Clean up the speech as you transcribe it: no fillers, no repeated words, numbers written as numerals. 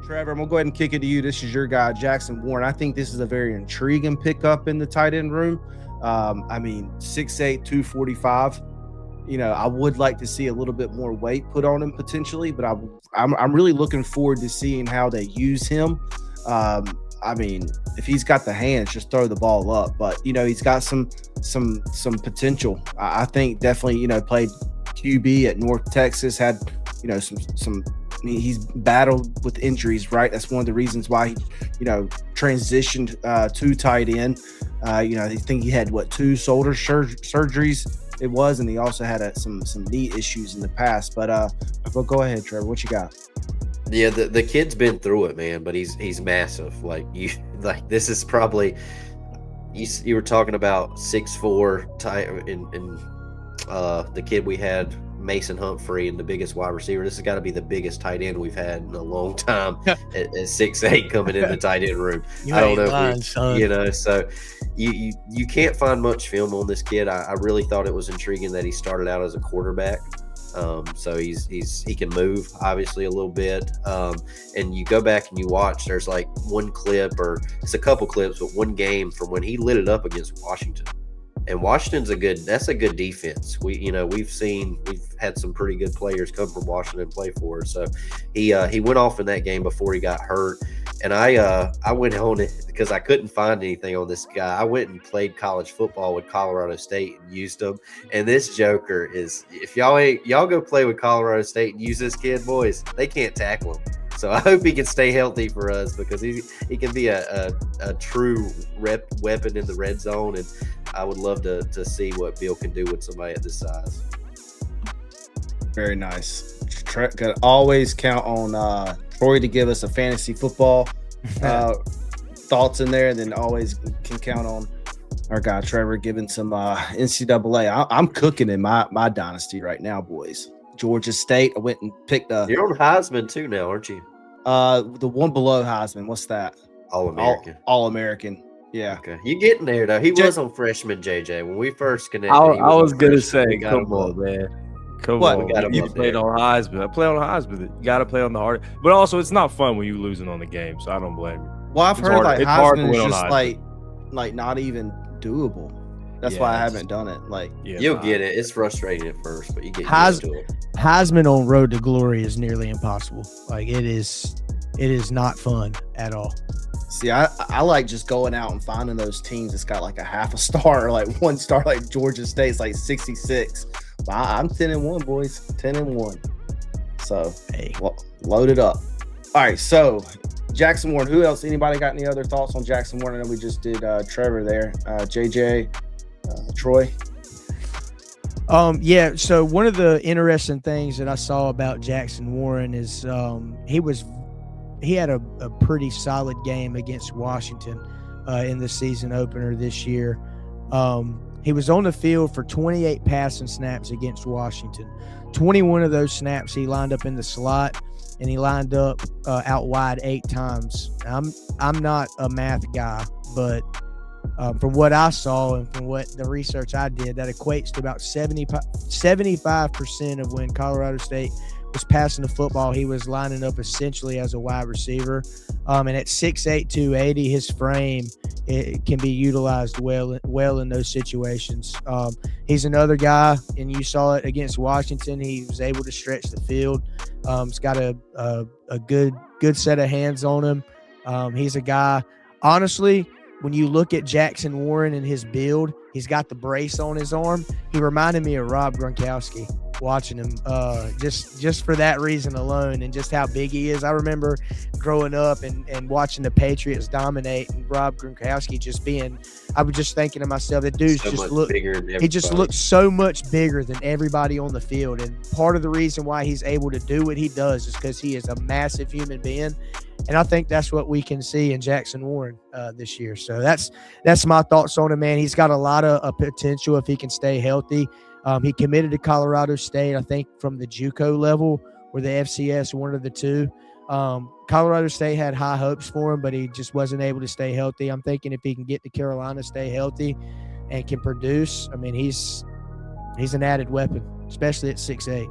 Trevor, I'm going to go ahead and kick it to you. This is your guy, Jaxxon Warren. I think this is a very intriguing pickup in the tight end room. 6'8", 245. I would like to see a little bit more weight put on him potentially, but I'm really looking forward to seeing how they use him. If he's got the hands, just throw the ball up. But he's got some potential. I think definitely played QB at North Texas, had some. He's battled with injuries, right? That's one of the reasons why he transitioned to tight end. I think he had 2 shoulder surgeries it was, and he also had some knee issues in the past. But go ahead, Trevor. What you got? Yeah, the kid's been through it, man. But he's massive. This is probably you were talking about 6'4" tight in the kid we had, Mason Humphrey, and the biggest wide receiver. This has got to be the biggest tight end we've had in a long time at 6'8" coming in the tight end room. I don't know so you can't find much film on this kid. I really thought it was intriguing that he started out as a quarterback. So he can move obviously a little bit. And you go back and you watch, there's like one clip, or it's a couple clips, but one game from when he lit it up against Washington. And Washington's that's a good defense. We've had some pretty good players come from Washington and play for us. So he went off in that game before he got hurt. And I went on it because I couldn't find anything on this guy. I went and played college football with Colorado State and used him. And this joker is, if y'all go play with Colorado State and use this kid, boys, they can't tackle him. So I hope he can stay healthy for us, because he can be a true weapon in the red zone, and I would love to see what Bill can do with somebody at this size. Very nice. Could always count on Troy to give us a fantasy football thoughts in there, and then always can count on our guy Trevor giving some NCAA. I'm cooking in my dynasty right now, boys. Georgia State. I went and picked You're on Heisman too now, aren't you? The one below Heisman. What's that? All-American. All-American. Yeah. Okay. You getting there though. He was on freshman JJ when we first connected. I was gonna say, come on, man. Come on. You played on Heisman. I play on Heisman. You got to play on the hard. But also, it's not fun when you're losing on the game, so I don't blame you. Well, I've heard Heisman is just like not even doable. That's why I haven't done it. You'll get it. It's frustrating at first, but you get used to it. Heisman on Road to Glory is nearly impossible. It is not fun at all. See, I like just going out and finding those teams that's got like a half a star or like 1 star, like Georgia State's like 66. But I'm 10-1, boys. 10-1. So load it up. All right, so Jaxxon Warren. Who else? Anybody got any other thoughts on Jaxxon Warren? I know we just did Trevor there. JJ. Troy. So one of the interesting things that I saw about Jaxxon Warren is he had a pretty solid game against Washington in the season opener this year. He was on the field for 28 passing snaps against Washington. 21 of those snaps he lined up in the slot, and he lined up out wide 8 times. I'm not a math guy, but from what I saw and from what the research I did, that equates to about 75% of when Colorado State was passing the football, he was lining up essentially as a wide receiver. And at 6'8", 280, his frame it can be utilized well in those situations. He's another guy, and you saw it against Washington. He was able to stretch the field. He's got a good set of hands on him. He's a guy, honestly, when you look at Jaxxon Warren and his build, he's got the brace on his arm. He reminded me of Rob Gronkowski watching him, just for that reason alone, and just how big he is. I remember growing up and watching the Patriots dominate, and Rob Gronkowski just being, I was just thinking to myself, that dude's he just looks so much bigger than everybody on the field. And part of the reason why he's able to do what he does is because he is a massive human being. And I think that's what we can see in Jaxxon Warren this year. So that's my thoughts on him, man. He's got a lot of potential if he can stay healthy. He committed to Colorado State, I think, from the JUCO level or the FCS, one of the two. Colorado State had high hopes for him, but he just wasn't able to stay healthy. I'm thinking if he can get to Carolina, stay healthy, and can produce, I mean, he's an added weapon, especially at 6'8".